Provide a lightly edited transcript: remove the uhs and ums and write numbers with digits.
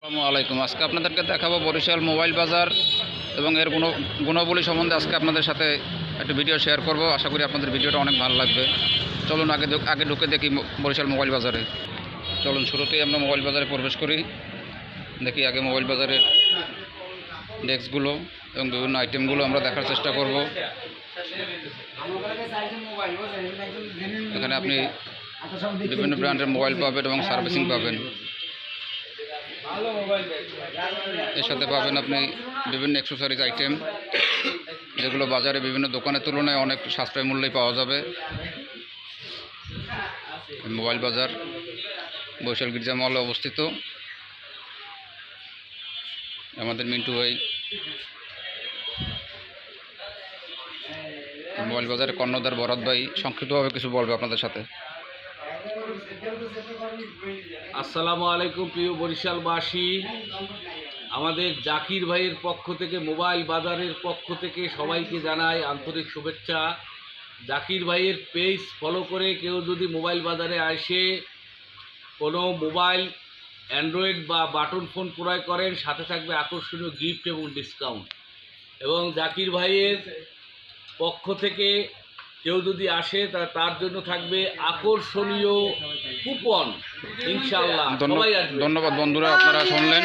আসসালামু আলাইকুম। আজকে আপনাদেরকে দেখাবো বরিশাল মোবাইল বাজার এবং এর গুণাবলী সম্বন্ধে আজকে আপনাদের সাথে একটা ভিডিও শেয়ার করব। আশা করি আপনাদের ভিডিওটা অনেক ভালো লাগবে। চলুন আগে ঢুকে দেখি বরিশাল মোবাইল বাজারে। চলুন শুরুতেই আমরা মোবাইল বাজারে প্রবেশ করি। দেখি আগে মোবাইল বাজারের ডেস্কগুলো এবং বিভিন্ন আইটেমগুলো আমরা দেখার চেষ্টা করব। এখানে আপনি বিভিন্ন ব্র্যান্ডের মোবাইল পাবেন এবং সার্ভিসিং পাবেন। এর সাথে পাবেন আপনি বিভিন্ন অ্যাক্সেসরিজ আইটেম, যেগুলো বাজারে বিভিন্ন দোকানের তুলনায় অনেক সাশ্রয় মূল্যে পাওয়া যাবে। মোবাইল বাজার বরিশাল গির্জা মহলে অবস্থিত। আমাদের মিন্টু ভাই মোবাইল বাজারের কর্ণধার বরাদ ভাই সংক্ষিপ্তভাবে কিছু বলবে আপনাদের সাথে। আসসালামু আলাইকুম প্রিয় বরিশালবাসী, আমাদের জাকির ভাইয়ের পক্ষ থেকে, মোবাইল বাজারের পক্ষ থেকে সবাইকে জানাই আন্তরিক শুভেচ্ছা। জাকির ভাইয়ের পেজ ফলো করে কেউ যদি মোবাইল বাজারে আসে কোনো মোবাইল অ্যান্ড্রয়েড বা বাটন ফোন ক্রয় করেন, সাথে থাকবে আকর্ষণীয় গিফট এবং ডিসকাউন্ট। এবং জাকির ভাইয়ের পক্ষ থেকে কেউ যদি আসে তার জন্য থাকবে আকর্ষণীয় কুপন। ইনশাআল্লাহ সবাই আসবে। ধন্যবাদ বন্ধুরা, আপনারা শুনলেন।